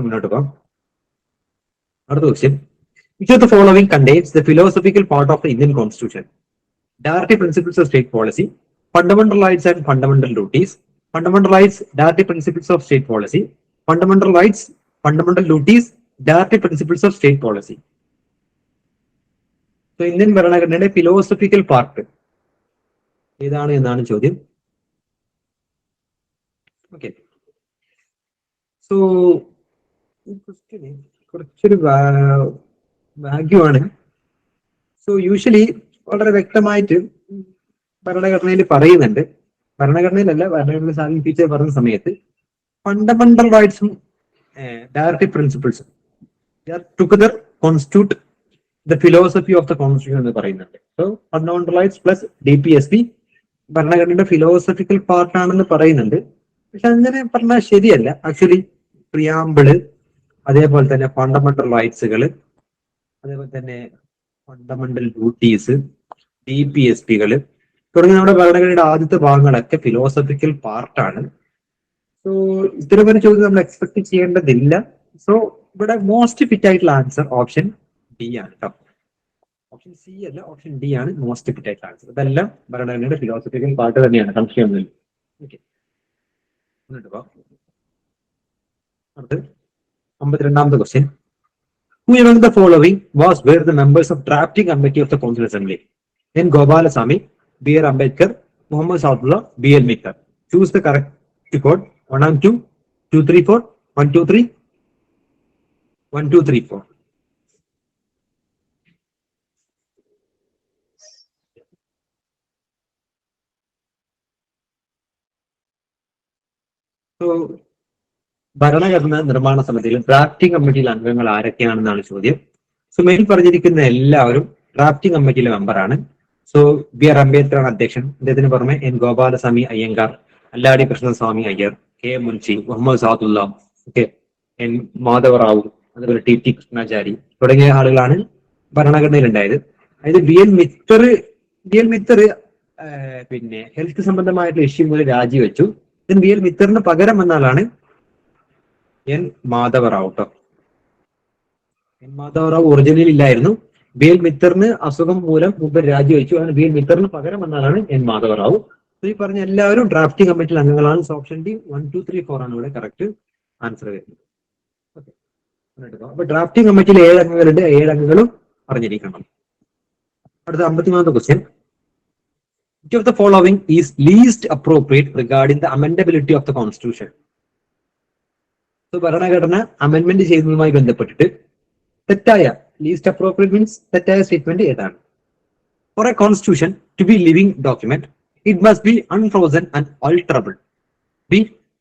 മുന്നോട്ട് പോകാം. അടുത്ത question. Which of the following contains the philosophical part of the Indian Constitution? Directive principles of state policy, fundamental rights and fundamental duties, fundamental rights, directive principles of state policy, fundamental rights, fundamental duties, directive principles of state policy. So, Indian ഭരണഘടനയുടെ philosophical part ഏതാണ് എന്നാണ് ചോദ്യം. Okay, so ഈ question കുറച്ചൊരു ഭാഗ്യമാണ്. So usually വളരെ വ്യക്തമായിട്ട് ഭരണഘടനയിൽ പറയുന്നുണ്ട്, ഭരണഘടനയിലല്ല, ഭരണഘടന സാധനം ടീച്ചർ പറഞ്ഞ സമയത്ത് ഫണ്ടമെന്റൽ റൈറ്റ്സും ഡയറക്റ്റീവ് പ്രിൻസിപ്പിൾസും together constitute the philosophy of the constitution എന്ന് പറയുന്നുണ്ട്. So fundamental rights plus DPSP ഭരണഘടനയുടെ ഫിലോസഫിക്കൽ പാർട്ടാണെന്ന് പറയുന്നുണ്ട്. പക്ഷെ അങ്ങനെ പറഞ്ഞാൽ ശരിയല്ല. ആക്ച്വലി പ്രിയാമ്പിള്, അതേപോലെ തന്നെ ഫണ്ടമെന്റൽ റൈറ്റ്സുകൾ, അതേപോലെ തന്നെ ഫണ്ടമെന്റൽ ഡ്യൂട്ടീസ്, DPSPകൾ തുടങ്ങിയ നമ്മുടെ ഭരണഘടനയുടെ ആദ്യത്തെ ഭാഗങ്ങളൊക്കെ ഫിലോസഫിക്കൽ പാർട്ടാണ്. സോ ഇത്തരം ഒരു ചോദ്യം നമ്മൾ എക്സ്പെക്ട് ചെയ്യേണ്ടതില്ല. സോ ഇവിടെ മോസ്റ്റ് ഫിറ്റ് ആയിട്ടുള്ള ആൻസർ ഓപ്ഷൻ ഡി ആണ് കേട്ടോ. ഓപ്ഷൻ സി അല്ല, ഓപ്ഷൻ ഡി ആണ് മോസ്റ്റ് ഫിറ്റ് ആയിട്ടുള്ള ആൻസർ. ഇതെല്ലാം ഭരണഘടനയുടെ ഫിലോസഫിക്കൽ പാർട്ട് തന്നെയാണ്, സംശയമൊന്നുമില്ല. ഓക്കെ, എന്നിട്ട് പോവാം. അടുത്ത് 52ാമത്തെ question. Who among the following were the members of drafting committee of the Constituent Assembly? N. Gopalasamy, B.R. Ambedkar, Muhammad Sadullah, B.L. Mikar. Choose the correct code. 1 and 2, 2, 3, 4, 1, 2, 3, 1, 2, 3, 4. So, ഭരണഘടന നിർമ്മാണ സമിതിയിൽ drafting കമ്മിറ്റിയിലെ അംഗങ്ങൾ ആരൊക്കെയാണെന്നാണ് ചോദ്യം. So മേൽ പറഞ്ഞിരിക്കുന്ന എല്ലാവരും drafting കമ്മിറ്റിയിലെ മെമ്പറാണ്. So B.R. Ambedkar ആണ് അധ്യക്ഷൻ. അദ്ദേഹത്തിന് പുറമെ N. Gopalaswamy Iyengar, Alladi Krishnaswamy Iyer, K. Munshi, Muhammad സാദുല്ല, N. Madhav Rao, അതുപോലെ T. കൃഷ്ണാചാരി തുടങ്ങിയ ആളുകളാണ് ഭരണഘടനയിൽ ഉണ്ടായത്. അതായത് ബി എൽ മിത്തർ പിന്നെ ഹെൽത്ത് സംബന്ധമായിട്ടുള്ള ഇഷ്യൂ മൂലം രാജിവെച്ചു. B.L. മിത്തറിന് പകരം വന്നാലാണ് N. മാധവറാവു കേട്ടോ. N. മാധവറാവു ഒറിജിനൽ ഇല്ലായിരുന്നു. B.L. മിത്തറിന് അസുഖം മൂലം മുമ്പ് രാജിവെച്ചു. അങ്ങനെ B.L. മിത്തറിന് പകരം വന്നാലാണ് N. മാധവറാവു. ഈ പറഞ്ഞ എല്ലാവരും ഡ്രാഫ്റ്റിംഗ് കമ്മിറ്റിയിൽ അംഗങ്ങളാണ്. ഓപ്ഷൻ ഡി 1, 2, 3, 4 ആണ് ഇവിടെ കറക്റ്റ് ആൻസർ വരുന്നത്. ഓക്കെ, അപ്പൊ ഡ്രാഫ്റ്റിംഗ് കമ്മിറ്റിയിൽ 7 അംഗങ്ങളുണ്ട്. 7 അംഗങ്ങളും അറിഞ്ഞിരിക്കണം. അടുത്ത 53ാമത്തെ question. Which of the following is least appropriate regarding the amendability of the Constitution? So, ഭരണഘടന അമെന്റ്മെന്റ് ചെയ്യുന്നതുമായി ബന്ധപ്പെട്ടിട്ട് തെറ്റായ ലീസ്റ്റ് അപ്രോപ്രിയേറ്റ് മീൻസ് തെറ്റായ സ്റ്റേറ്റ്മെന്റ് ഏതാണ്? For a constitution to be living document, it must be unfrozen and alterable. B.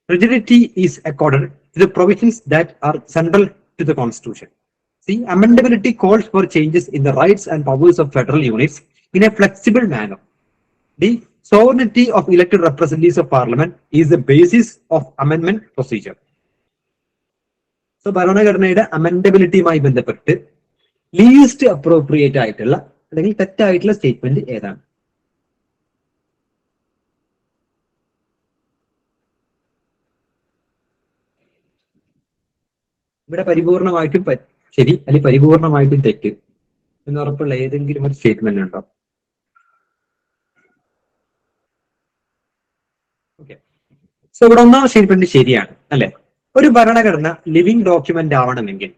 Rigidity is accorded to the provisions that are central to the Constitution. C. Amendability calls for changes in the rights and powers of federal units in a flexible manner. D. Sovereignty of elected representatives of Parliament is the basis of amendment procedure. So ഭരണഘടനയുടെ അമെൻഡബിലിറ്റിയുമായി ബന്ധപ്പെട്ട് least appropriate ആയിട്ടുള്ള അല്ലെങ്കിൽ തെറ്റായിട്ടുള്ള statement ഏതാണ്? ഇവിടെ പരിപൂർണമായിട്ടും ശരി അല്ലെങ്കിൽ പരിപൂർണമായിട്ടും തെറ്റ് എന്നുറപ്പുള്ള ഏതെങ്കിലും ഒരു സ്റ്റേറ്റ്മെന്റ് ഉണ്ടോ? ഓക്കെ, സോ ഇവിടെ ഒന്നാം സ്റ്റേറ്റ്മെന്റ് ശരിയാണ് അല്ലെ. ഒരു ഭരണഘടന ലിവിങ് ഡോക്യുമെന്റ് ആവണമെങ്കിൽ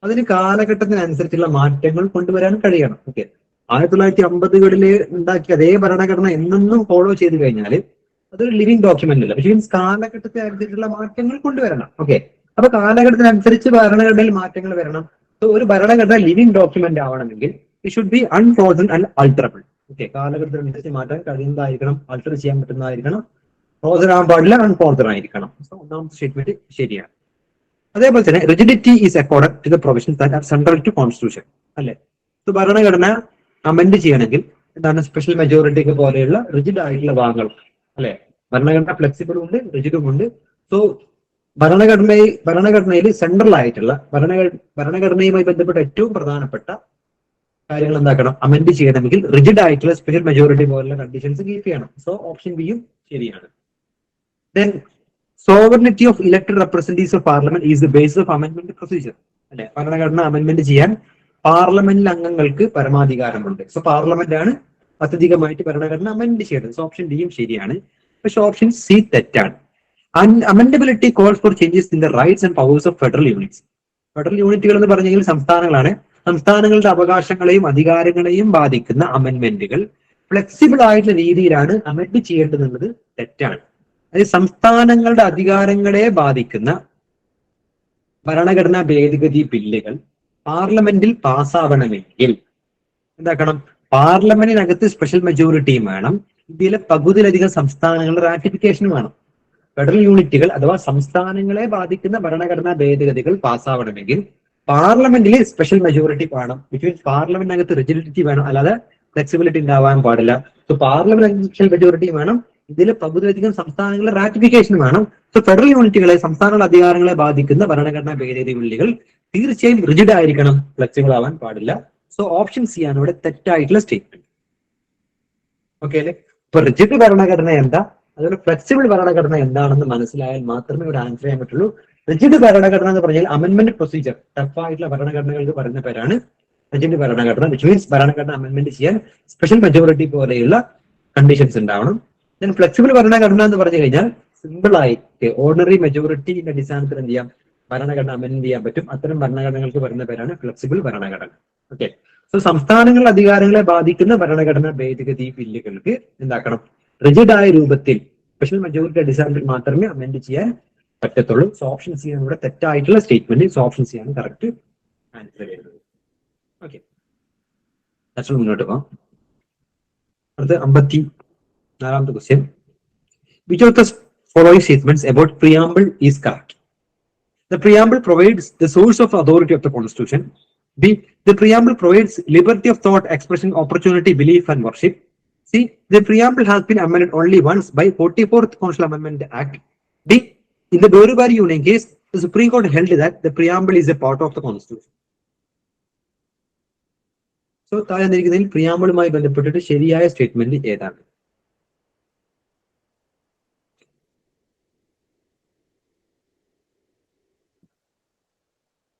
അതിന് കാലഘട്ടത്തിനനുസരിച്ചുള്ള മാറ്റങ്ങൾ കൊണ്ടുവരാൻ കഴിയണം. 1950കളിൽ ഉണ്ടാക്കിയ അതേ ഭരണഘടന എന്നും ഫോളോ ചെയ്ത് കഴിഞ്ഞാൽ അതൊരു ലിവിങ് ഡോക്യുമെന്റ് അല്ല. പക്ഷേ കാലഘട്ടത്തിനനുസരിച്ചുള്ള മാറ്റങ്ങൾ കൊണ്ടുവരണം. അപ്പൊ കാലഘട്ടത്തിനനുസരിച്ച് ഭരണഘടനയിൽ മാറ്റങ്ങൾ വരണം. സോ ഒരു ഭരണഘടന ലിവിങ് ഡോക്യുമെന്റ് ആവണമെങ്കിൽ ഇറ്റ് ഷുഡ് ബി അൺഫ്രോസൺ ആൻഡ് ആൾട്ടറബിൾ. കാലഘട്ടത്തിനനുസരിച്ച് മാറ്റാൻ കഴിയുന്നതായിരിക്കണം, ആൾട്ടർ ചെയ്യാൻ പറ്റുന്നതായിരിക്കണം, ഫ്രോസൺ ആകാൻ പാടില്ല, അൺഫ്രോസൺ ആയിരിക്കണം. ഒന്നാമത്തെ സ്റ്റേറ്റ്മെന്റ് ശരിയാണ്. അതേപോലെ തന്നെ rigidity is accorded to the provisions that are central to constitution അല്ലെ. സോ ഭരണഘടന അമെൻഡ് ചെയ്യണമെങ്കിൽ എന്താണ് സ്പെഷ്യൽ മെജോറിറ്റി പോലെയുള്ള റിജിഡ് ആയിട്ടുള്ള ഭാഗങ്ങൾ അല്ലെ. ഭരണഘടന ഫ്ലെക്സിബിളും ഉണ്ട്, റിജിഡും ഉണ്ട്. സോ ഭരണഘടനയിൽ സെൻട്രൽ ആയിട്ടുള്ള ഭരണഘടനയുമായി ബന്ധപ്പെട്ട ഏറ്റവും പ്രധാനപ്പെട്ട കാര്യങ്ങൾ എന്താക്കണം? അമെൻഡ് ചെയ്യണമെങ്കിൽ റിജിഡ് ആയിട്ടുള്ള സ്പെഷ്യൽ മെജോറിറ്റി പോലുള്ള കണ്ടീഷൻസ് കീപ്പ് ചെയ്യണം. സോ ഓപ്ഷൻ ബിയും ശരിയാണ്. Then sovereignty of elected representatives of parliament is the base of amendment procedure. അല്ലെ, ഭരണഘടന അമെന്റ്മെന്റ് ചെയ്യാൻ പാർലമെന്റിൽ അംഗങ്ങൾക്ക് പരമാധികാരമുണ്ട്. സോ പാർലമെന്റ് ആണ് അത്യധികമായിട്ട് ഭരണഘടന അമെന്റ് ചെയ്യേണ്ടത്. സോ ഓപ്ഷൻ ഡിയും ശരിയാണ്. പക്ഷെ ഓപ്ഷൻ സി തെറ്റാണ്. Amendability calls for changes in the rights and powers of federal units. Federal യൂണിറ്റുകൾ എന്ന് പറഞ്ഞെങ്കിൽ സംസ്ഥാനങ്ങളാണ്. സംസ്ഥാനങ്ങളുടെ അവകാശങ്ങളെയും അധികാരങ്ങളെയും ബാധിക്കുന്ന അമെന്റ്മെന്റുകൾ ഫ്ലെക്സിബിൾ ആയിട്ടുള്ള രീതിയിലാണ് അമെന്റ് ചെയ്യേണ്ടതെന്നത് തെറ്റാണ്. അതായത് സംസ്ഥാനങ്ങളുടെ അധികാരങ്ങളെ ബാധിക്കുന്ന ഭരണഘടനാ ഭേദഗതി ബില്ലുകൾ പാർലമെന്റിൽ പാസ്സാവണമെങ്കിൽ എന്താക്കണം? പാർലമെന്റിനകത്ത് സ്പെഷ്യൽ മെജോറിറ്റിയും വേണം, ഇന്ത്യയിലെ പകുതിയിലധികം സംസ്ഥാനങ്ങളുടെ റാറ്റിഫിക്കേഷനും വേണം. ഫെഡറൽ യൂണിറ്റുകൾ അഥവാ സംസ്ഥാനങ്ങളെ ബാധിക്കുന്ന ഭരണഘടനാ ഭേദഗതികൾ പാസ്സാവണമെങ്കിൽ പാർലമെന്റിൽ സ്പെഷ്യൽ മെജോറിറ്റി വേണം. വിച്ച് മീൻസ് പാർലമെന്റിനകത്ത് റിജിഡിറ്റി വേണം, അല്ലാതെ ഫ്ലെക്സിബിലിറ്റി ഉണ്ടാവാൻ പാടില്ല. സോ പാർലമെന്റ് സ്പെഷ്യൽ മെജോറിറ്റി വേണം, ഇതിലെ പകുതിയിലധികം സംസ്ഥാനങ്ങളുടെ റാറ്റിഫിക്കേഷൻ വേണം. സോ ഫെഡറൽ യൂണിറ്റുകളെ, സംസ്ഥാനങ്ങളുടെ അധികാരങ്ങളെ ബാധിക്കുന്ന ഭരണഘടനാ ഭേദഗതി ബില്ലുകൾ തീർച്ചയായും റിജിഡ് ആയിരിക്കണം, ഫ്ലെക്സിബിൾ ആവാൻ പാടില്ല. സോ ഓപ്ഷൻ സി ആണ് ഇവിടെ തെറ്റായിട്ടുള്ള സ്റ്റേറ്റ്മെന്റ്. ഓക്കെ അല്ലെ? ഇപ്പൊ റിജിഡ് ഭരണഘടന എന്താ, അതുപോലെ ഫ്ലെക്സിബിൾ ഭരണഘടന എന്താണെന്ന് മനസ്സിലായാൽ മാത്രമേ ഇവിടെ ആൻസർ ചെയ്യാൻ പറ്റുള്ളൂ. റിജിഡ് ഭരണഘടന എന്ന് പറഞ്ഞാൽ അമെന്റ്മെന്റ് പ്രൊസീജിയർ, ടഫായിട്ടുള്ള ഭരണഘടനകൾക്ക് പറയുന്ന പേരാണ് റിജിഡ് ഭരണഘടന. വിച്ച് മീൻസ് ഭരണഘടന അമെന്റ്മെന്റ് ചെയ്യാൻ സ്പെഷ്യൽ മെജോറിറ്റി പോലെയുള്ള കണ്ടീഷൻസ് ഉണ്ടാവണം. ദെൻ ഫ്ലെക്സിബിൾ ഭരണഘടന എന്ന് പറഞ്ഞു കഴിഞ്ഞാൽ സിമ്പിൾ ആയിട്ട് ഓർഡിനറി മെജോറിറ്റിയുടെ അടിസ്ഥാനത്തിൽ എന്ത് ചെയ്യാം, ഭരണഘടന അമെന്റ് ചെയ്യാൻ പറ്റും. അത്തരം ഭരണഘടനകൾക്ക് പറയുന്ന പേരാണ് ഫ്ലെക്സിബിൾ ഭരണഘടന. ഓക്കെ. സോ സംസ്ഥാനങ്ങളുടെ അധികാരങ്ങളെ ബാധിക്കുന്ന ഭരണഘടനാ ഭേദഗതി ബില്ലുകൾക്ക് എന്താക്കണം? റിജിഡായ രൂപത്തിൽ സ്പെഷ്യൽ മെജോറിറ്റി അടിസ്ഥാനത്തിൽ മാത്രമേ അമെന്റ് ചെയ്യാൻ പറ്റത്തുള്ളൂ. സോ ഓപ്ഷൻ സി ആണ് ഇവിടെ തെറ്റായിട്ടുള്ള സ്റ്റേറ്റ്മെന്റ്. സോ ഓപ്ഷൻ സി ആണ് കറക്റ്റ് ആൻസർ വരുന്നത്. ഓക്കെ, മുന്നോട്ട് പോകാം. അടുത്ത 54ാമത്തെ question. Which of the following statements about preamble is correct? The preamble provides the source of authority of the Constitution. B. The preamble provides liberty of thought, expression, opportunity, belief, and worship. C. The preamble has been amended only once by 44th Constitutional Amendment Act. D. In the Borubari Union case, the Supreme Court held that the preamble is a part of the Constitution. So, താഴെ തന്നിരിക്കുന്നതിൽ പ്രിയാമ്പിളുമായി ബന്ധപ്പെട്ടിട്ട് ശരിയായ statement ഏതാണ്?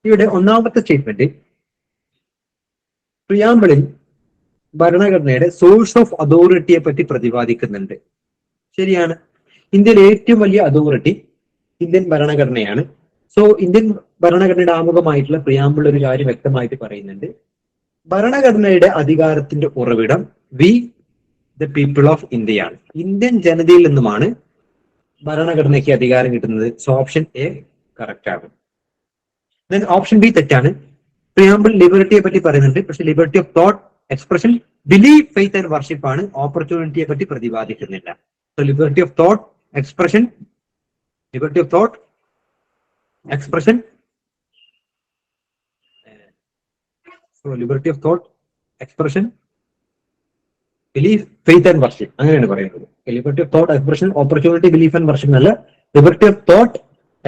ഇവിടെ ഒന്നാമത്തെ statement, പ്രിയാമ്പിളിൽ ഭരണഘടനയുടെ source of അതോറിറ്റിയെ പറ്റി പ്രതിപാദിക്കുന്നുണ്ട്. ശരിയാണ്. ഇന്ത്യയിലെ ഏറ്റവും വലിയ അതോറിറ്റി ഇന്ത്യൻ ഭരണഘടനയാണ്. സോ ഇന്ത്യൻ ഭരണഘടനയുടെ ആമുഖമായിട്ടുള്ള പ്രിയാമ്പിൾ ഒരു കാര്യം വ്യക്തമായിട്ട് പറയുന്നുണ്ട്. ഭരണഘടനയുടെ അധികാരത്തിന്റെ ഉറവിടം വി ദ പീപ്പിൾ ഓഫ് ഇന്ത്യയാണ്. ഇന്ത്യൻ ജനതയിൽ നിന്നുമാണ് ഭരണഘടനയ്ക്ക് അധികാരം കിട്ടുന്നത്. സോ ഓപ്ഷൻ എ കറക്റ്റ് ആണ്. ഓപ്ഷൻ ബി തെറ്റാണ്. പ്രിയാമ്പിൾ ലിബർട്ടിയെ പറ്റി പറയുന്നുണ്ട്, പക്ഷെ liberty of thought, expression, belief, faith and worship ആണ്. ഓപ്പർച്യൂണിറ്റിയെ പറ്റി പ്രതിപാദിക്കുന്നില്ല. So liberty of thought, expression, liberty of thought, expression, so liberty of thought, expression, belief, faith and worship, അങ്ങനെയാണ് പറയുന്നത്. Liberty of thought, expression, opportunity, belief and worship എന്നല്ല, liberty of thought,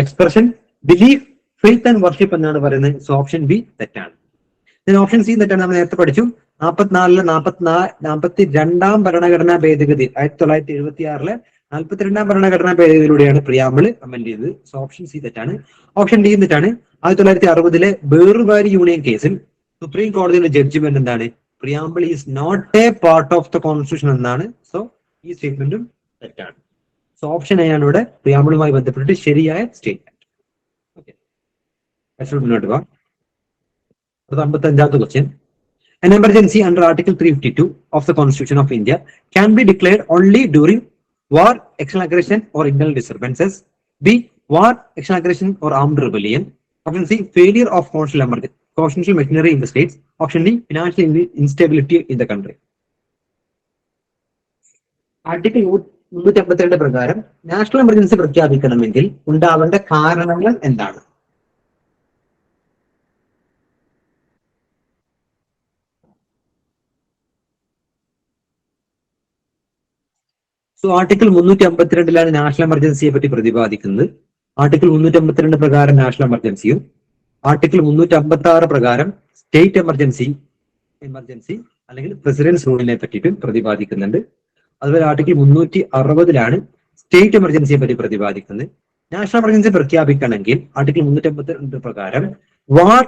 expression, belief, faith and worship എന്നാണ് പറയുന്നത്. So option B തെറ്റാണ്. Option C തെറ്റാണ്. നമ്മൾ നേരത്തെ പഠിച്ചു. 42ാം ഭരണഘടനാ ഭേദഗതി 1976 42ാം ഭരണഘടനാ ഭേദഗതിയിലൂടെയാണ് പ്രിയാമ്പിൾ അമെന്റ് ചെയ്തത്. സോ ഓപ്ഷൻ സി തെറ്റാണ്. ഓപ്ഷൻ ഡി തെറ്റാണ്. 1960 ബേറുവാരി യൂണിയൻ കേസിൽ സുപ്രീം കോടതിയുടെ ജഡ്ജ്മെന്റ് എന്താണ്? Preamble is not a part of the constitution എന്നാണ്. സോ ഈ സ്റ്റേറ്റ്മെന്റും തെറ്റാണ്. സോ ഓപ്ഷൻ എ ആണ് ഇവിടെ പ്രിയാമ്പിളുമായി ബന്ധപ്പെട്ടിട്ട് ശരിയായ സ്റ്റേറ്റ്മെന്റ്. മുന്നോട്ട് പോകാം. 55ാമത്തെ question. An emergency under Article 352 of the Constitution of India can be declared only during war, external aggression, or internal disturbances. B. War, external aggression, or armed rebellion. Option C. Failure of constitutional machinery in the states. Option D. Financial instability in the country. Article 352 പ്രകാരം national emergency പ്രഖ്യാപിക്കണമെങ്കിൽ ഉണ്ടാവേണ്ട കാരണങ്ങൾ എന്താണ്? So article 352 national എമർജൻസിയെ പറ്റി പ്രതിപാദിക്കുന്നത്. Article 352 പ്രകാരം national എമർജൻസിയും article 356 പ്രകാരം state emergency അല്ലെങ്കിൽ president's റൂളിനെ പറ്റിയിട്ടും പ്രതിപാദിക്കുന്നുണ്ട്. അതുപോലെ ആർട്ടിക്കിൾ 360 സ്റ്റേറ്റ് എമർജൻസിയെ പറ്റി പ്രതിപാദിക്കുന്നത്. നാഷണൽ എമർജൻസി പ്രഖ്യാപിക്കണമെങ്കിൽ ആർട്ടിക്കിൾ 352 പ്രകാരം വാർ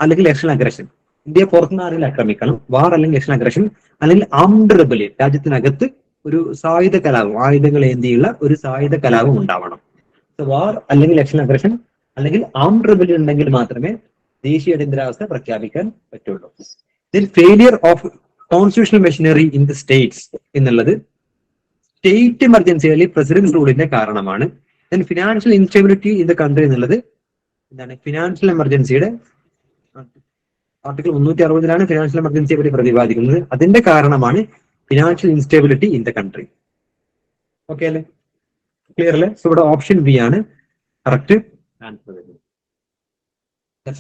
അല്ലെങ്കിൽ എക്സ്റ്റേണൽ അഗ്രഷൻ, ഇന്ത്യയെ പുറത്തുനിന്ന് ആരെങ്കിലും ആക്രമിക്കണം, വാർ അല്ലെങ്കിൽ എക്സ്റ്റേണൽ അഗ്രഷൻ അല്ലെങ്കിൽ ആംഡ് റെബലിയൻ, രാജ്യത്തിനകത്ത് ഒരു സായുധ കലാപം, ആയുധങ്ങൾ ഏന്തിയുള്ള ഒരു സായുധ കലാപം ഉണ്ടാവണം. വാർ അല്ലെങ്കിൽ എക്സ്റ്റേണൽ അഗ്രഷൻ അല്ലെങ്കിൽ ആംഡ് റെബലിയൻ ഉണ്ടെങ്കിൽ മാത്രമേ ദേശീയ അടിയന്തരാവസ്ഥ പ്രഖ്യാപിക്കാൻ പറ്റുള്ളൂ. Failure of constitutional machinery in the States എന്നുള്ളത് സ്റ്റേറ്റ് എമർജൻസി അല്ലെങ്കിൽ പ്രസിഡന്റ് റൂളിന്റെ കാരണമാണ്. Financial instability in the country എന്നുള്ളത് എന്താണ്? ഫിനാൻഷ്യൽ എമർജൻസിയുടെ ആർട്ടിക്കിൾ 360 ഫിനാൻഷ്യൽ എമർജൻസിയെ പറ്റി പ്രതിപാദിക്കുന്നത്. അതിന്റെ കാരണമാണ് financial instability in the country. Okay അല്ലേ? ക്ലിയർ അല്ലേ? സോ ഇവിടെ ഓപ്ഷൻ ബി ആണ് കറക്റ്റ് ആൻസർ വരുന്നത്.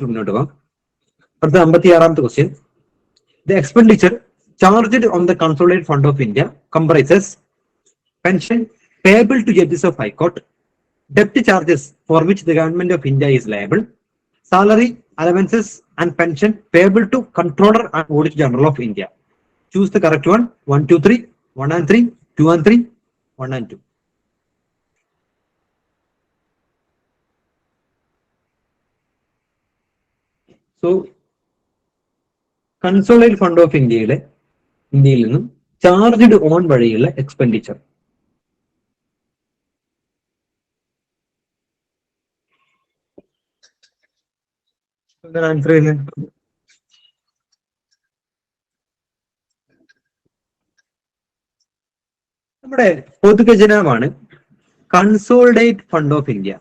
മുന്നോട്ട് പോകാം. അടുത്ത 56ാമത്തെ question. The expenditure charged on the consolidated fund of India comprises pension payable to judges of High Court, debt charges for which the government of India is liable, salary, allowances and pension payable to Controller and Auditor General of India. Choose the correct one. 1, 2, 3, 1 and 3, 2 and 3, 1 and 2. So, Consolidated Fund of India ഇന്ത്യയിൽ നിന്നും charged on വഴിയുള്ള expenditure answer ചെയ്യുന്നത് നമ്മുടെ പൊതുഖജനാവാണ് consolidate fund of India.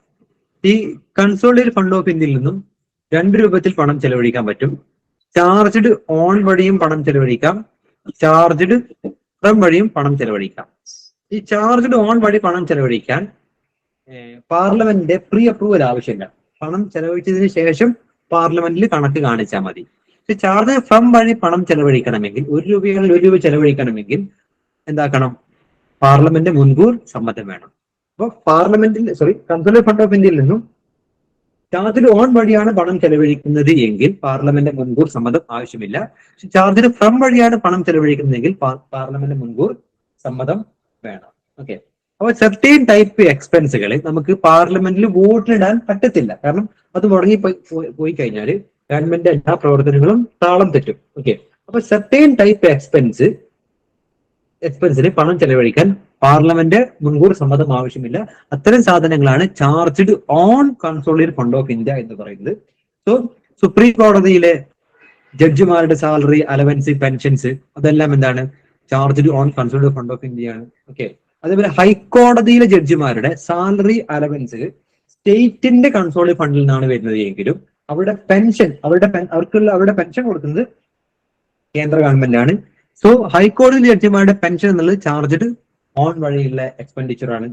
ഈ consolidate fund of ഇന്ത്യയിൽ നിന്നും 2 രൂപത്തിൽ പണം ചെലവഴിക്കാൻ പറ്റും. ചാർജ്ഡ് ഓൺ വഴിയും പണം ചെലവഴിക്കാം, ചാർജ്ഡ് ഫ്രം വഴിയും പണം ചെലവഴിക്കാം. ഈ ചാർജ്ഡ് ഓൺ വഴി പണം ചെലവഴിക്കാൻ പാർലമെന്റിന്റെ പ്രീ അപ്രൂവൽ ആവശ്യമില്ല. പണം ചെലവഴിച്ചതിന് ശേഷം പാർലമെന്റിൽ കണക്ക് കാണിച്ചാൽ മതി. പക്ഷെ ചാർജ് ഫ്രം വഴി പണം ചെലവഴിക്കണമെങ്കിൽ 1 രൂപയാണെങ്കിൽ 1 രൂപ ചെലവഴിക്കണമെങ്കിൽ എന്താക്കണം? പാർലമെന്റ് മുൻകൂർ സമ്മതം വേണം. അപ്പൊ കൺസോളിഡേറ്റഡ് ഫണ്ട് ഓഫ് ഇന്ത്യയിൽ നിന്നും ചാർജ്ഡ് ഓൺ വഴിയാണ് പണം ചെലവഴിക്കുന്നത് എങ്കിൽ പാർലമെന്റ് മുൻകൂർ സമ്മതം ആവശ്യമില്ല. പക്ഷെ ചാർജ്ഡ് ഫ്രം വഴിയാണ് പണം ചെലവഴിക്കുന്നതെങ്കിൽ പാർലമെന്റ് മുൻകൂർ സമ്മതം വേണം. ഓക്കെ. അപ്പൊ സെർട്ടൈൻ ടൈപ്പ് എക്സ്പെൻസുകൾ നമുക്ക് പാർലമെന്റിൽ വോട്ടിടാൻ പറ്റത്തില്ല. കാരണം അത് മുടങ്ങി പോയി കഴിഞ്ഞാൽ ഗവൺമെന്റ് എല്ലാ പ്രവർത്തനങ്ങളും താളം തെറ്റും. ഓക്കെ. അപ്പൊ സെർട്ടൈൻ ടൈപ്പ് എക്സ്പെൻസിന് പണം ചെലവഴിക്കാൻ പാർലമെന്റ് മുൻകൂർ സമ്മതം ആവശ്യമില്ല. അത്തരം സാധനങ്ങളാണ് charged on consolidated fund of India എന്ന് പറയുന്നത്. സോ സുപ്രീം കോടതിയിലെ ജഡ്ജിമാരുടെ സാലറി, അലവൻസ്, പെൻഷൻസ് അതെല്ലാം എന്താണ്? Charged on consolidated fund of India ആണ്. ഓക്കെ. അതേപോലെ ഹൈക്കോടതിയിലെ ജഡ്ജിമാരുടെ സാലറി, അലവൻസ് സ്റ്റേറ്റിന്റെ കൺസോളിഡേറ്റഡ് ഫണ്ടിൽ നിന്നാണ് വരുന്നത് എങ്കിലും അവരുടെ പെൻഷൻ അവരുടെ പെൻഷൻ കൊടുക്കുന്നത് കേന്ദ്ര ഗവൺമെന്റ് ആണ്. സോ ഹൈക്കോടതി ജഡ്ജിമാരുടെ പെൻഷൻ എന്നുള്ളത് ചാർജ്ഡ് ഓൺ വഴിയുള്ള എക്സ്പെൻഡിച്ചർ ആണ്.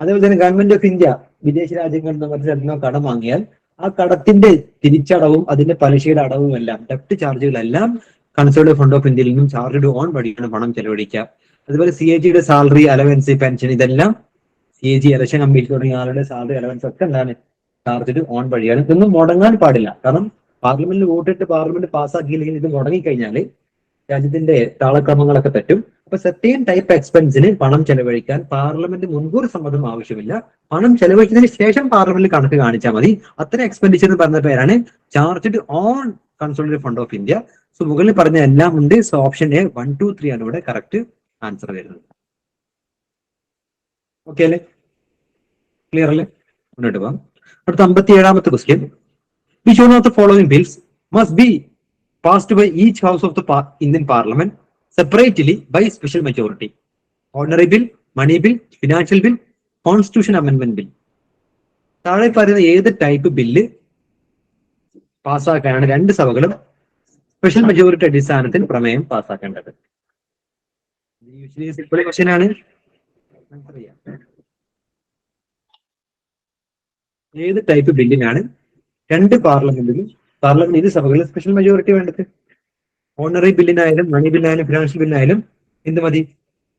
അതേപോലെ തന്നെ ഗവൺമെന്റ് ഓഫ് ഇന്ത്യ വിദേശ രാജ്യങ്ങളിൽ നിന്ന് മറ്റു സ്ഥലത്തുനിന്നോ കടം വാങ്ങിയാൽ ആ കടത്തിന്റെ തിരിച്ചടവും അതിന്റെ പലിശയുടെ അടവും എല്ലാം, ഡെപ്റ്റ് ചാർജുകളെല്ലാം കൺസോളിഡേറ്റഡ് ഫണ്ട് ഓഫ് ഇന്ത്യയിൽ നിന്നും ചാർജ്ഡ് ഓൺ വഴിയാണ് പണം ചെലവഴിക്കുക. അതുപോലെ CAGയുടെ സാലറി, അലവൻസ്, പെൻഷൻ ഇതെല്ലാം CAG, ഇലക്ഷൻ കമ്മിറ്റി തുടങ്ങിയ ആളുടെ സാലറി, അലവൻസ് ഒക്കെ എന്താണ്? ചാർജ്ഡ് ഓൺ വഴിയാണ്. ഇതൊന്നും മുടങ്ങാൻ പാടില്ല. കാരണം പാർലമെന്റിൽ വോട്ടിട്ട് പാർലമെന്റ് പാസ്സാക്കിയില്ലെങ്കിൽ ഇത് മുടങ്ങിക്കഴിഞ്ഞാൽ രാജ്യത്തിന്റെ താളക്രമങ്ങളൊക്കെ തെറ്റും. അപ്പൊ സെർട്ടൈൻ ടൈപ്പ് എക്സ്പെൻസിന് പണം ചെലവഴിക്കാൻ പാർലമെന്റ് മുൻകൂർ സമ്മതം ആവശ്യമില്ല. പണം ചെലവഴിച്ചതിന് ശേഷം പാർലമെന്റിൽ കണക്ക് കാണിച്ചാൽ മതി. അത്തരം എക്സ്പെൻഡിച്ചർ എന്ന് പറഞ്ഞ പേരാണ് charged on consolidated fund of India. So മുകളിൽ പറഞ്ഞ എല്ലാം ഉണ്ട്. സോ ഓപ്ഷൻ എ 1, 2, 3 ആണ് ഇവിടെ കറക്റ്റ് ആൻസർ വരുന്നത്. ഓക്കെ അല്ലേ? ക്ലിയർ അല്ലേ? മുന്നോട്ട് പോകാം. അടുത്ത 57ാമത്തെ question. Which one of the following bills must be passed by each house of the Indian Parliament separately by special majority? Ordinary bill, money bill, financial bill, constitution amendment bill. താഴെ പറയുന്ന ഏത് type bill പാസ്സാക്കാനാണ് 2 സഭകളും special majority അടിസ്ഥാനത്തിൽ പ്രമേയം പാസ്സാക്കേണ്ടത്? Simple question ആണ്. ഏത് type ബില്ലിനാണ് 2 parliament സഭകളിൽ special majority വേണ്ടത്? Ordinary ബില്ലിനായാലും മണി ബില്ലായാലും financial ബില്ലായാലും എന്ത് മതി?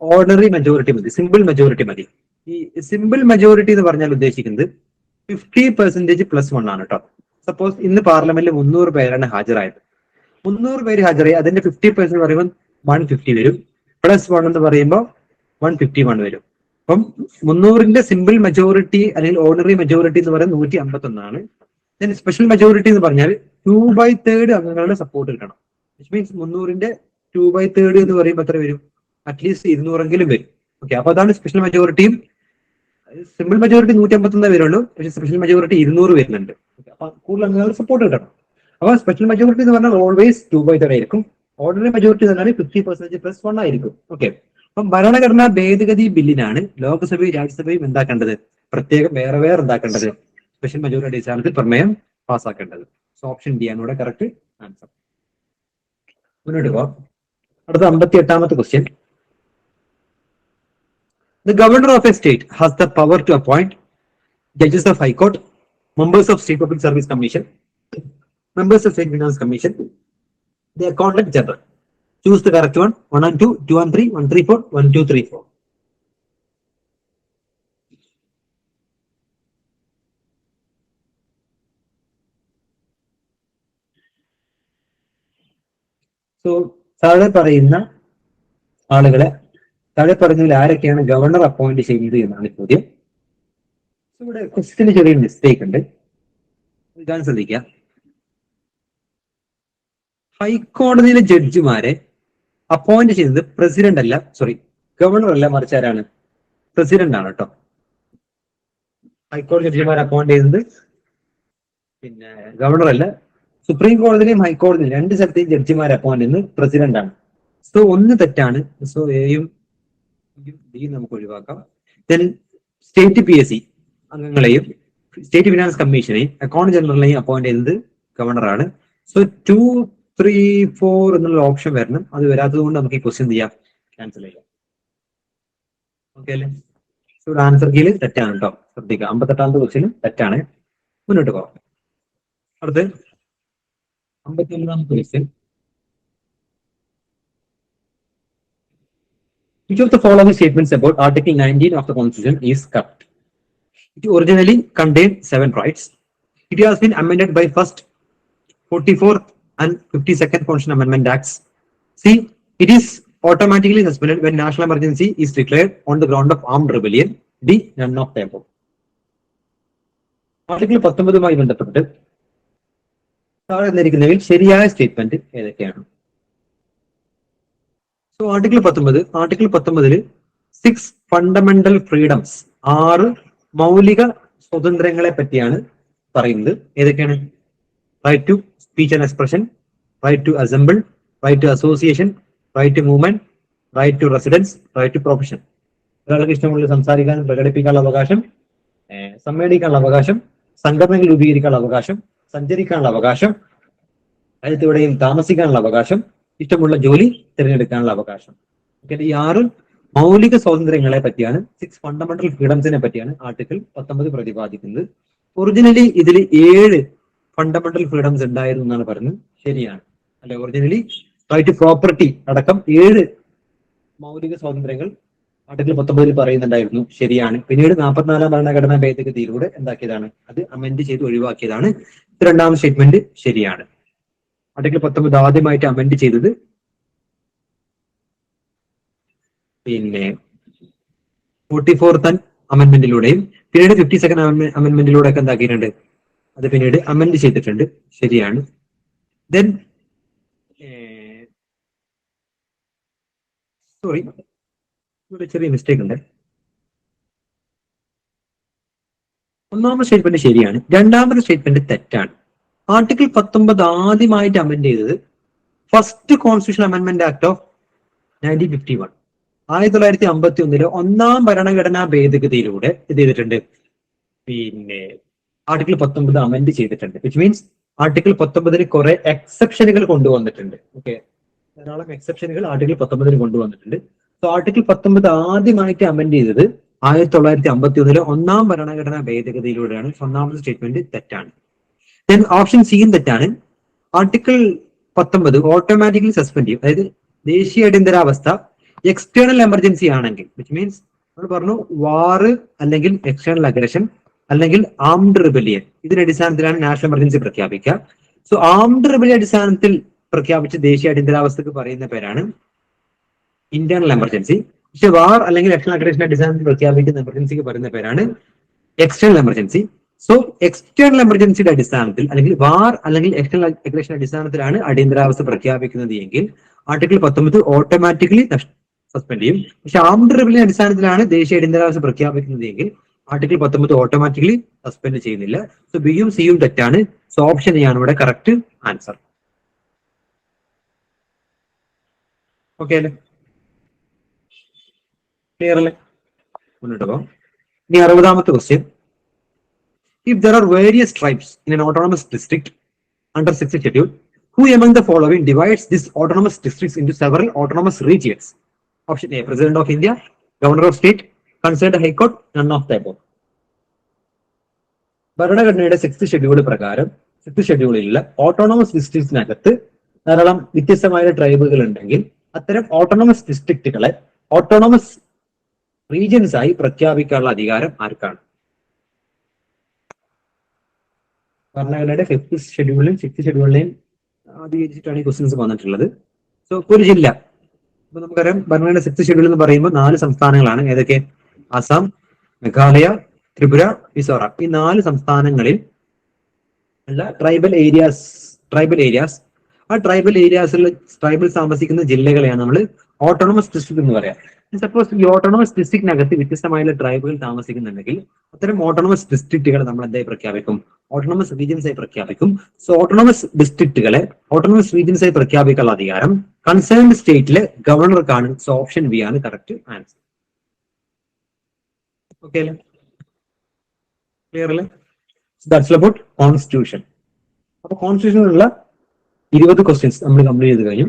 ഓർഡിനറി മെജോറിറ്റി മതി, സിമ്പിൾ മെജോറിറ്റി മതി. ഈ സിമ്പിൾ മെജോറിറ്റി എന്ന് പറഞ്ഞാൽ ഉദ്ദേശിക്കുന്നത് 50% +1 ആണ് കേട്ടോ. സപ്പോസ് ഇന്ന് പാർലമെന്റിൽ 300 പേരാണ് ഹാജരായത്. 300 പേര് ഹാജരായി, അതിന്റെ 50% പറയുമ്പോൾ 150 വരും. +1 എന്ന് പറയുമ്പോൾ 151 വരും. അപ്പം 300ന്റെ സിമ്പിൾ മെജോറിറ്റി അല്ലെങ്കിൽ ഓർഡിനറി മെജോറിറ്റി എന്ന് പറയുന്നത് 151 ദെൻ സ്പെഷ്യൽ മെജോറിറ്റി എന്ന് പറഞ്ഞാൽ 2/3 അംഗങ്ങളുടെ സപ്പോർട്ട് കിട്ടണം. വിച്ച് മീൻസ് 300ന്റെ 2/3 എന്ന് പറയുമ്പോൾ എത്ര വരും? അറ്റ്ലീസ്റ്റ് 200 വരും. ഓക്കെ, അപ്പൊ അതാണ് സ്പെഷ്യൽ മെജോറിറ്റിയും. സിമ്പിൾ മെജോറിറ്റി 151 വരുള്ളൂ, പക്ഷേ സ്പെഷ്യൽ മെജോറിറ്റി 200 വരുന്നുണ്ട്. അപ്പൊ കൂടുതൽ അംഗങ്ങളുടെ സപ്പോർട്ട് കിട്ടണം. അപ്പൊ സ്പെഷ്യൽ മെജോറിറ്റി എന്ന് പറഞ്ഞാൽ ഓൾവേസ് 2/3 ആയിരിക്കും. ഓർഡിനറി മെജോറിറ്റി എന്ന് പറഞ്ഞാൽ 50% +1 ആയിരിക്കും. ഓക്കെ, അപ്പം ഭരണഘടനാ ഭേദഗതി ബില്ലിനാണ് ലോക്സഭയും രാജ്യസഭയും എന്താക്കേണ്ടത്? പ്രത്യേകം വേറെ വേറെ എന്താക്കേണ്ടത്? സ്പെഷ്യൽ മെജോറിറ്റി അടിസ്ഥാനത്തിൽ പ്രമേയം പാസ്സാക്കേണ്ടത്. സോ ഓപ്ഷൻ ഡി ആണ് ഇവിടെ കറക്റ്റ് ആൻസർ. മുന്നോട്ട് പോവാം. അടുത്ത 58ാമത്തെ question. The governor of a state has the power to appoint judges of High Court, members of State Public Service Commission, members of State Finance Commission, the Accountant General. Choose the correct one. 1 and 2, 2 and 3, 1, 3, 4, 1, 2, 3, 4. So താഴെ പറയുന്ന ആളുകളെ, താഴെ പറഞ്ഞതിൽ ആരൊക്കെയാണ് governor appoint ചെയ്യുന്നത് എന്നാണ് ചോദ്യം. ഇവിടെ ക്വസ്റ്റ്യന് ചെറിയ മിസ്റ്റേക്ക് ഉണ്ട്, ഇതാണ് ശ്രദ്ധിക്കുക. ഹൈക്കോടതിയിലെ ജഡ്ജിമാരെ അപ്പോയിന്റ് ചെയ്യുന്നത് പ്രസിഡന്റ് അല്ല, സോറി ഗവർണർ അല്ല, മറിച്ച് ആരാണ്? പ്രസിഡന്റ് ആണ് കേട്ടോ. ഹൈക്കോടതി ജഡ്ജിമാരെ അപ്പോയിന്റ് ചെയ്യുന്നത് പിന്നെ ഗവർണർ അല്ല. സുപ്രീം കോടതിയിലെയും ഹൈക്കോടതിയിലും 2 സ്ഥലത്തെയും ജഡ്ജിമാരെ അപ്പോയിന്റ് ചെയ്യുന്നത് പ്രസിഡന്റ് ആണ്. സോ 1 തെറ്റാണ്. സോ എയും ഡിയും നമുക്ക് ഒഴിവാക്കാം. ദെൻ സ്റ്റേറ്റ് PSC അംഗങ്ങളെയും സ്റ്റേറ്റ് ഫിനാൻസ് കമ്മീഷനെയും അക്കൗണ്ട് ജനറലിനെയും അപ്പോയിന്റ് ചെയ്യുന്നത് ഗവർണറാണ്. സോ 2, 3, 4 എന്നുള്ള ഓപ്ഷൻ വരണം. അത് വരാത്തത് കൊണ്ട് നമുക്ക് ഈ ക്വസ്റ്റ്യൻ ചെയ്യാം, ക്യാൻസൽ ചെയ്യാം. ഓക്കെ അല്ലേ? സോ ആൻസർ കീയിൽ തെറ്റാണ് കേട്ടോ, ശ്രദ്ധിക്കുക. 58ാമത്തെ ക്വസ്റ്റ്യനും തെറ്റാണ്. മുന്നോട്ട് പോകാം. അടുത്ത് 59ാമത്തെ question. Which of the following statements about Article 19 of the Constitution is correct? It originally contained 7 rights. It has been amended by first, 44th and 52nd Constitutional Amendment Acts. C. It is automatically suspended when national emergency is declared on the ground of armed rebellion. D. None of the above. Article 19 ബന്ധപ്പെട്ട് താഴെ തന്നിരിക്കുന്നതിൽ ശരിയായ statement ഏതൊക്കെയാണ്? So article 19 6 fundamental freedoms, 6 മൗലിക സ്വാതന്ത്ര്യങ്ങളെ പറ്റിയാണ് പറയുന്നത്. ഏതൊക്കെയാണ്? Right to speech and expression, right to assemble, right to association, right to movement, right to residence, right to profession. ഒരാൾക്ക് ഇഷ്ടമുള്ള സംസാരിക്കാനും പ്രകടിപ്പിക്കാനുള്ള അവകാശം, സമ്മേളിക്കാനുള്ള അവകാശം, സംഘടനകൾ രൂപീകരിക്കാനുള്ള അവകാശം, സഞ്ചരിക്കാനുള്ള അവകാശം, അടുത്തെവിടെയും താമസിക്കാനുള്ള അവകാശം, ഇഷ്ടമുള്ള ജോലി തിരഞ്ഞെടുക്കാനുള്ള അവകാശം. ഓക്കെ, ഈ 6 മൗലിക സ്വാതന്ത്ര്യങ്ങളെ പറ്റിയാണ്, 6 ഫണ്ടമെന്റൽ ഫ്രീഡംസിനെ പറ്റിയാണ് ആർട്ടിക്കിൾ 19 പ്രതിപാദിക്കുന്നത്. ഒറിജിനലി ഇതിൽ 7 ഫണ്ടമെന്റൽ ഫ്രീഡംസ് ഉണ്ടായിരുന്നു എന്നാണ് പറയുന്നത്. ശരിയാണ് അല്ലെ? ഒറിജിനലി റൈറ്റ് ടു പ്രോപ്പർട്ടി അടക്കം 7 മൗലിക സ്വാതന്ത്ര്യങ്ങൾ ആർട്ടിക്കിൾ 19 പറയുന്നുണ്ടായിരുന്നു. ശരിയാണ്. പിന്നീട് 44ാം ഭരണഘടനാ ഭേദഗതിയിലൂടെ എന്താക്കിയതാണ്? അത് അമെൻഡ് ചെയ്ത് ഒഴിവാക്കിയതാണ്. 2ാം സ്റ്റേറ്റ്മെന്റ് ശരിയാണ്. ആർട്ടിക്കിൾ 19 ആദ്യമായിട്ട് അമെൻഡ് ചെയ്തത് പിന്നെ 44th അമെന്റ്മെന്റിലൂടെയും പിന്നീട് 52nd അമെന്റ്മെന്റിലൂടെ ഒക്കെ എന്താക്കിയിട്ടുണ്ട്? അത് പിന്നീട് അമെൻഡ് ചെയ്തിട്ടുണ്ട്. ശരിയാണ്. ദെൻ സോറി, ഇവിടെ ചെറിയ മിസ്റ്റേക്ക് ഉണ്ട്. 1ാമത്തെ സ്റ്റേറ്റ്മെന്റ് ശരിയാണ്, 2ാമത്തെ സ്റ്റേറ്റ്മെന്റ് തെറ്റാണ്. ആർട്ടിക്കിൾ 19 ആദ്യമായിട്ട് അമെൻഡ് ചെയ്തത് first constitution amendment act of 1951, 1951 1ാം ഭരണഘടനാ ഭേദഗതിയിലൂടെ ഇത് ചെയ്തിട്ടുണ്ട്. പിന്നെ ആർട്ടിക്കിൾ 19 അമെൻഡ് ചെയ്തിട്ടുണ്ട്. വിച്ച് മീൻസ് ആർട്ടിക്കിൾ 19 കുറെ എക്സെപ്ഷനുകൾ കൊണ്ടുവന്നിട്ടുണ്ട്. ഓക്കെ, ധാരാളം എക്സെപ്ഷനുകൾ ആർട്ടിക്കിൾ 19 കൊണ്ടുവന്നിട്ടുണ്ട്. സോ ആർട്ടിക്കിൾ 19 ആദ്യമായിട്ട് അമെൻഡ് ചെയ്തത് 1951 1ാം ഭരണഘടനാ ഭേദഗതിയിലൂടെയാണ്. 1ാമത്തെ സ്റ്റേറ്റ്മെന്റ് തെറ്റാണ്. ദെൻ ഓപ്ഷൻ സിയും തെറ്റാണ്. ആർട്ടിക്കിൾ 19 ഓട്ടോമാറ്റിക്കലി സസ്പെൻഡ് ചെയ്യും. അതായത് ദേശീയ അടിയന്തരാവസ്ഥ എക്സ്റ്റേണൽ എമർജൻസി ആണെങ്കിൽ, വിച്ച് മീൻസ് നമ്മൾ പറഞ്ഞു വാറ് അല്ലെങ്കിൽ എക്സ്റ്റേണൽ അഗ്രഷൻ അല്ലെങ്കിൽ ആംഡ് റിബലിയൻ, ഇതിന്റെ അടിസ്ഥാനത്തിലാണ് നാഷണൽ എമർജൻസി പ്രഖ്യാപിക്കുക. സോ ആംഡ് റിബലിയൻ അടിസ്ഥാനത്തിൽ പ്രഖ്യാപിച്ച ദേശീയ അടിയന്തരാവസ്ഥക്ക് പറയുന്ന പേരാണ് ഇന്റേണൽ എമർജൻസി. പക്ഷെ വാർ അല്ലെങ്കിൽ എക്സ്റ്റേണൽ അഗ്രഷന്റെ അടിസ്ഥാനത്തിൽ പ്രഖ്യാപിക്കുന്ന എമർജൻസിക്ക് പറയുന്ന പേരാണ് എക്സ്റ്റേണൽ എമർജൻസി. സോ എക്സ്റ്റേണൽ എമർജൻസിയുടെ അടിസ്ഥാനത്തിൽ അല്ലെങ്കിൽ വാർ അല്ലെങ്കിൽ എക്സ്റ്റേണൽ അഗ്രഷൻ അടിസ്ഥാനത്തിലാണ് അടിയന്തരാവസ്ഥ പ്രഖ്യാപിക്കുന്നത് എങ്കിൽ ആർട്ടിക്കിൾ 19 ഓട്ടോമാറ്റിക്കലി സസ്പെൻഡ് ചെയ്യും. പക്ഷെ ആംഡ് റിബലിന്റെ അടിസ്ഥാനത്തിലാണ് ദേശീയ അടിയന്തരാവസ്ഥ പ്രഖ്യാപിക്കുന്നത് എങ്കിൽ ആർട്ടിക്കിൾ 19 ഓട്ടോമാറ്റിക്കലി സസ്പെൻഡ് ചെയ്യുന്നില്ല. സോ ബിയും സിയും തെറ്റാണ്. സോ ഓപ്ഷൻ എ ആണ് ഇവിടെ കറക്റ്റ് ആൻസർ. ഓക്കെ അല്ലേ? ക്ലിയർ അല്ലേ? മുന്നോട്ട് പോകാം. ഇനി 60ാമത്തെ question. If there are various tribes in an autonomous district under 6th schedule, who among the following divides these autonomous districts into several autonomous regions? Option A, President of India, Governor of State, Concerned High Court, none of the above. ഭരണഘടനയുടെ 6th schedule പ്രകാരം 6th ഷെഡ്യൂളിലുള്ള autonomous ഡിസ്ട്രിക്ട്സിനകത്ത് ധാരാളം വ്യത്യസ്തമായ ട്രൈബുകൾ ഉണ്ടെങ്കിൽ അത്തരം autonomous ഡിസ്ട്രിക്റ്റുകളെ autonomous regions ആയി പ്രഖ്യാപിക്കാനുള്ള അധികാരം ആർക്കാണ്? ഭരണഘടനയുടെ 5th ഷെഡ്യൂളിലും 6th ഷെഡ്യൂളിലെയും അധികരിച്ചിട്ടാണ് ഈ ക്വസ്റ്റ്യൻസ് വന്നിട്ടുള്ളത്. സോ ഒരു ജില്ല, ഇപ്പൊ നമുക്കറിയാം ഭരണഘടനയുടെ 6th ഷെഡ്യൂൾ എന്ന് പറയുമ്പോൾ 4 സംസ്ഥാനങ്ങളാണ്. ഏതൊക്കെ? ആസാം, മേഘാലയ, ത്രിപുര, മിസോറാം. ഈ 4 സംസ്ഥാനങ്ങളിൽ ഉള്ള ട്രൈബൽ ഏരിയാസ് ആ ട്രൈബൽ ഏരിയാസിൽ ട്രൈബൽ താമസിക്കുന്ന ജില്ലകളെയാണ് നമ്മൾ ഓട്ടോണമസ് ഡിസ്ട്രിക്ട് എന്ന് പറയാം. സപ്പോസ് ഈ ഓട്ടോണമസ് ഡിസ്ട്രിക്റ്റിനകത്ത് വ്യത്യസ്തമായ ട്രൈബുകൾ താമസിക്കുന്നുണ്ടെങ്കിൽ അത്തരം ഓട്ടോണമസ് ഡിസ്ട്രിക്റ്റുകളെ നമ്മൾ എന്തായി പ്രഖ്യാപിക്കും? ഓട്ടോണമസ് റീജിയൻസ് ആയി പ്രഖ്യാപിക്കും. സോ ഓട്ടോണമസ് ഡിസ്ട്രിക്റ്റുകളെ ഓട്ടോണമസ് റീജിയൻസ് ആയി പ്രഖ്യാപിക്കാനുള്ള അധികാരം കൺസേൺഡ് സ്റ്റേറ്റിലെ ഗവർണർക്കാണ്. സോ ഓപ്ഷൻ ബി ആണ് കറക്റ്റ് ആൻസർ. ഓക്കെ അല്ലേ? ക്ലിയർ അല്ലേ? That's about constitution. അപ്പൊ കോൺസ്റ്റിറ്റ്യൂഷനിലുള്ള 20 ക്വസ്റ്റ്യൻസ് നമ്മൾ കംപ്ലീറ്റ് ചെയ്ത് കഴിഞ്ഞു.